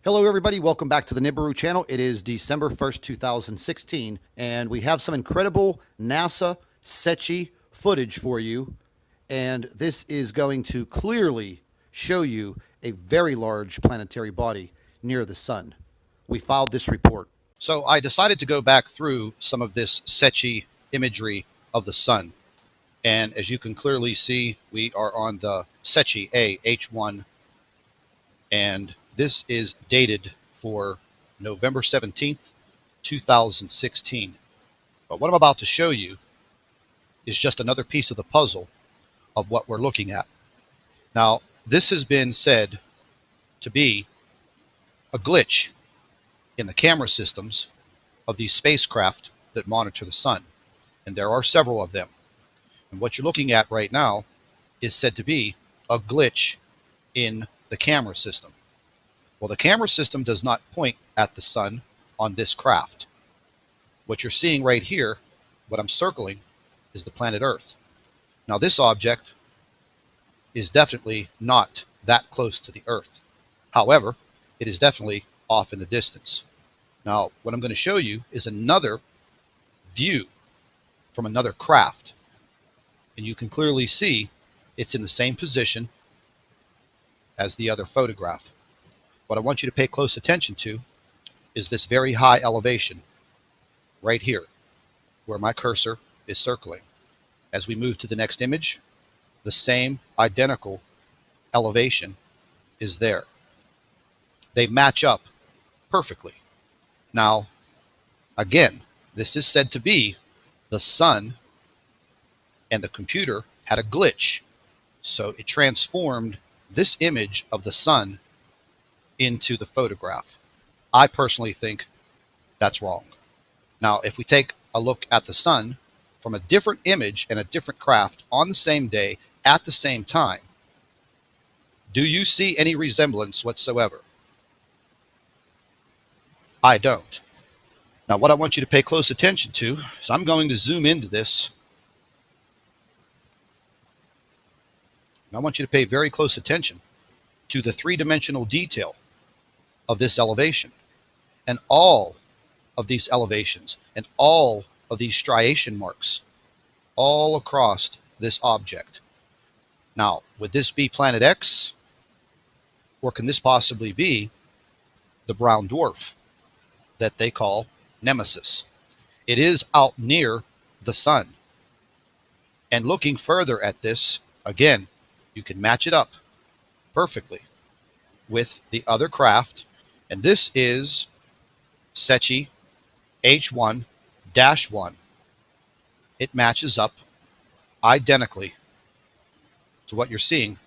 Hello, everybody. Welcome back to the Nibiru channel. It is December 1st, 2016, and we have some incredible NASA Secchi footage for you. And this is going to clearly show you a very large planetary body near the sun. We filed this report. So I decided to go back through some of this Secchi imagery of the sun. And as you can clearly see, we are on the Secchi A H1, and this is dated for November 17th, 2016. But what I'm about to show you is just another piece of the puzzle of what we're looking at. Now, this has been said to be a glitch in the camera systems of these spacecraft that monitor the sun. And there are several of them. And what you're looking at right now is said to be a glitch in the camera system. Well, the camera system does not point at the sun on this craft. What you're seeing right here, what I'm circling, is the planet Earth. Now, this object is definitely not that close to the Earth. However, it is definitely off in the distance. Now, what I'm going to show you is another view from another craft. And you can clearly see it's in the same position as the other photograph. What I want you to pay close attention to is this very high elevation right here, where my cursor is circling. As we move to the next image, the same identical elevation is there. They match up perfectly. Now, again, this is said to be the sun, and the computer had a glitch. So it transformed this image of the sun into the photograph. I personally think that's wrong. Now, if we take a look at the sun from a different image and a different craft on the same day at the same time, do you see any resemblance whatsoever? I don't. Now, what I want you to pay close attention to is I'm going to zoom into this. I want you to pay very close attention to the three-dimensional detail of this elevation, and all of these elevations and all of these striation marks all across this object. Now, would this be Planet X, or can this possibly be the brown dwarf that they call Nemesis? It is out near the sun. And looking further at this, again, you can match it up perfectly with the other craft. And this is Secchi H1-1. It matches up identically to what you're seeing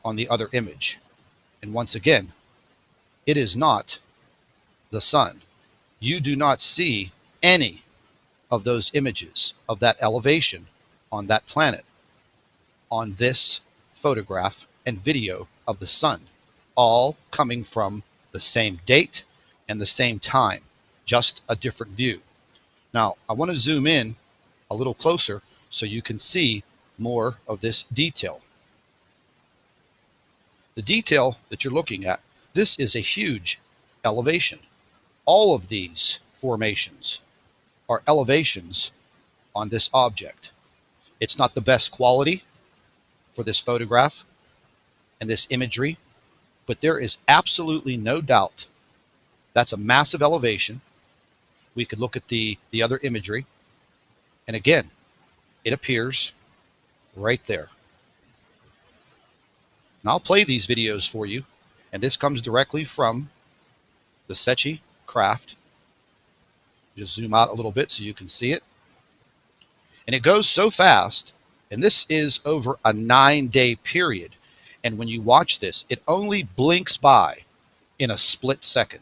on the other image. And once again, it is not the sun. You do not see any of those images of that elevation on that planet on this photograph and video of the sun, all coming from the same date and the same time, just a different view. Now, I want to zoom in a little closer so you can see more of this detail. The detail that you're looking at, this is a huge elevation. All of these formations are elevations on this object. It's not the best quality for this photograph and this imagery, but there is absolutely no doubt that's a massive elevation. We could look at the other imagery, and again, it appears right there. And I'll play these videos for you, and this comes directly from the Secchi craft. Just zoom out a little bit so you can see it. And it goes so fast, and this is over a 9-day period. And when you watch this, it only blinks by in a split second.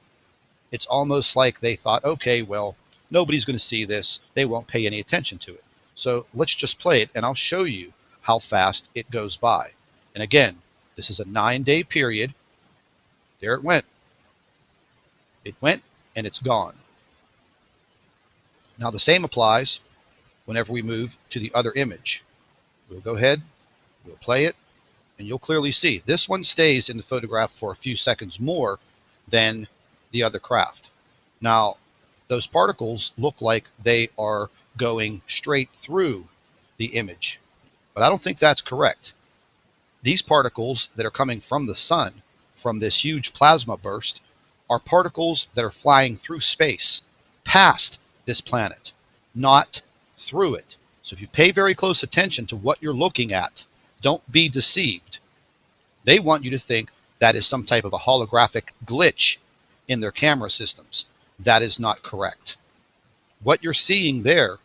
It's almost like they thought, okay, well, nobody's going to see this. They won't pay any attention to it. So let's just play it, and I'll show you how fast it goes by. And again, this is a 9-day period. There it went. It went, and it's gone. Now, the same applies whenever we move to the other image. We'll go ahead, we'll play it, and you'll clearly see this one stays in the photograph for a few seconds more than the other craft. Now, those particles look like they are going straight through the image, but I don't think that's correct. These particles that are coming from the sun, from this huge plasma burst, are particles that are flying through space, past this planet, not through it. So if you pay very close attention to what you're looking at, don't be deceived. They want you to think that is some type of a holographic glitch in their camera systems. That is not correct. What you're seeing there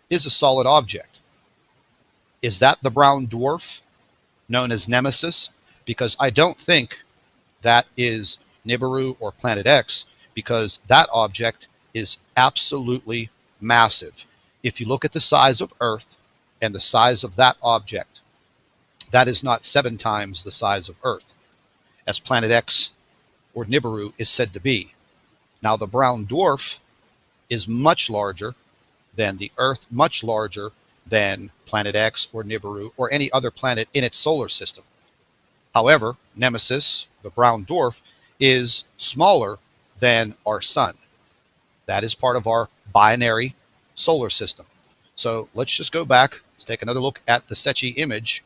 is a solid object. Is that the brown dwarf known as Nemesis? Because I don't think that is Nibiru or Planet X, because that object is absolutely massive. If you look at the size of Earth and the size of that object, that is not 7 times the size of Earth, as Planet X or Nibiru is said to be. Now, the brown dwarf is much larger than the Earth, much larger than Planet X or Nibiru or any other planet in its solar system. However, Nemesis, the brown dwarf, is smaller than our sun. That is part of our binary solar system. So let's just go back. Let's take another look at the Secchi image.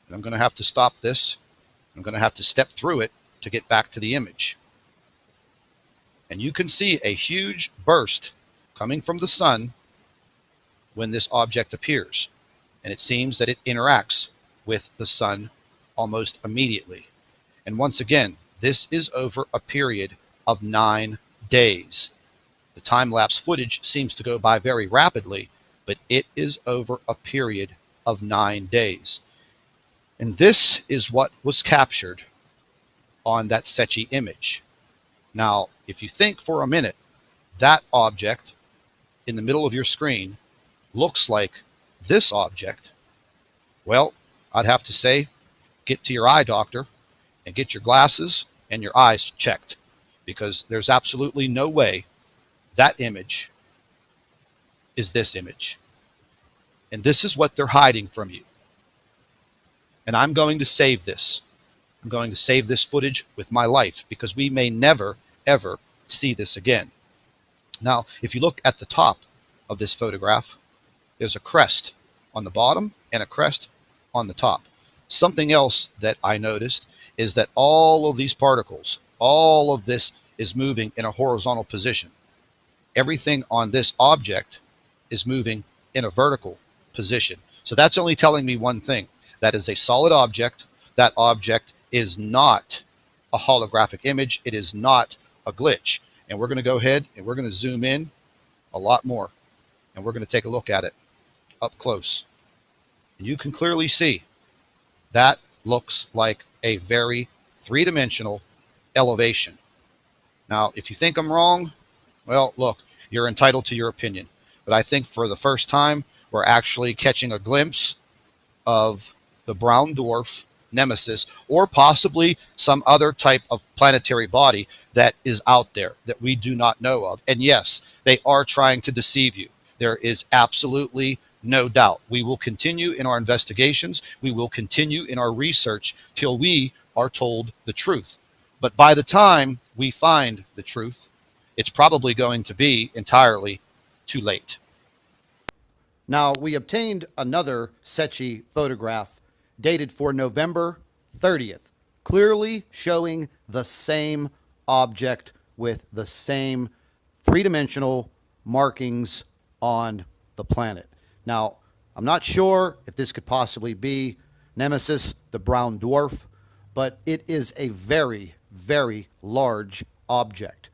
And I'm going to have to stop this. I'm going to have to step through it to get back to the image. And you can see a huge burst coming from the sun when this object appears. And it seems that it interacts with the sun almost immediately. And once again, this is over a period of 9 days. The time-lapse footage seems to go by very rapidly, but it is over a period of 9 days. And this is what was captured on that Secchi image. Now, if you think for a minute, that object in the middle of your screen looks like this object, well, I'd have to say, get to your eye doctor and get your glasses and your eyes checked, because there's absolutely no way that image is this image. And this is what they're hiding from you. And I'm going to save this. I'm going to save this footage with my life, because we may never, ever see this again. Now, if you look at the top of this photograph, there's a crest on the bottom and a crest on the top. Something else that I noticed is that all of these particles, all of this is moving in a horizontal position. Everything on this object is moving in a vertical position. So that's only telling me one thing. That is a solid object. That object is not a holographic image. It is not a glitch. And we're going to go ahead and we're going to zoom in a lot more. And we're going to take a look at it up close. And you can clearly see that looks like a very three-dimensional elevation. Now, if you think I'm wrong, well, look, you're entitled to your opinion. But I think for the first time, we're actually catching a glimpse of the brown dwarf Nemesis, or possibly some other type of planetary body that is out there that we do not know of. And yes, they are trying to deceive you. There is absolutely no doubt. We will continue in our investigations. We will continue in our research till we are told the truth. But by the time we find the truth, it's probably going to be entirely too late. Now, we obtained another Secchi photograph dated for November 30th, clearly showing the same object with the same three-dimensional markings on the planet. Now, I'm not sure if this could possibly be Nemesis, the brown dwarf, but it is a very, very large object.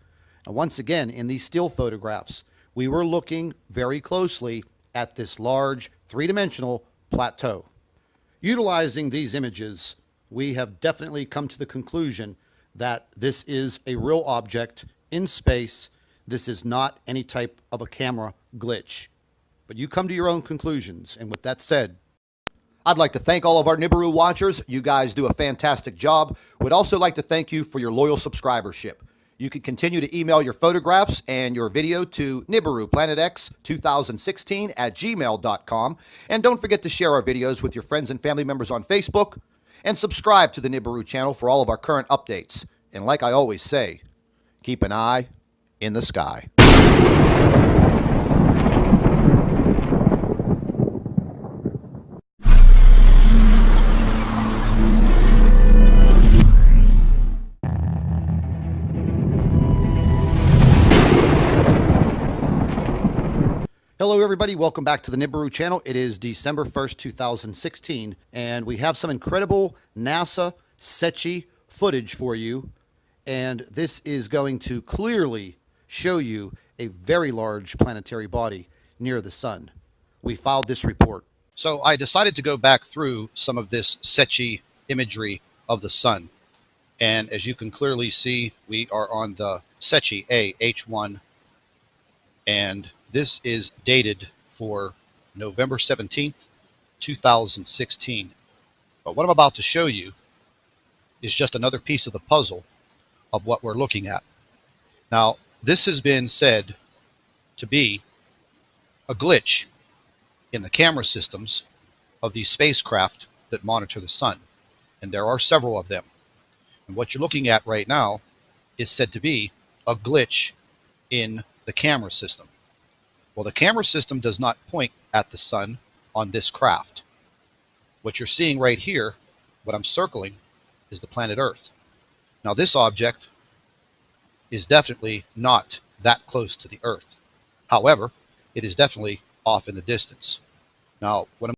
Now, once again, in these still photographs, we were looking very closely at this large three-dimensional plateau. Utilizing these images, we have definitely come to the conclusion that this is a real object in space. This is not any type of a camera glitch. But you come to your own conclusions. And with that said, I'd like to thank all of our Nibiru watchers. You guys do a fantastic job. Would also like to thank you for your loyal subscribership. You can continue to email your photographs and your video to NibiruPlanetX2016@gmail.com. And don't forget to share our videos with your friends and family members on Facebook. And subscribe to the Nibiru channel for all of our current updates. And like I always say, Keep an eye in the sky. Hello, everybody. Welcome back to the Nibiru channel. It is December 1st, 2016, and we have some incredible NASA Secchi footage for you. And this is going to clearly show you a very large planetary body near the sun. We filed this report. So I decided to go back through some of this Secchi imagery of the sun. And as you can clearly see, we are on the Secchi A H1, and this is dated for November 17th, 2016. But what I'm about to show you is just another piece of the puzzle of what we're looking at. Now, this has been said to be a glitch in the camera systems of these spacecraft that monitor the sun. And there are several of them. And what you're looking at right now is said to be a glitch in the camera system. Well, the camera system does not point at the sun on this craft. What you're seeing right here, what I'm circling, is the planet Earth. Now, this object is definitely not that close to the Earth. However, it is definitely off in the distance. Now, what I'm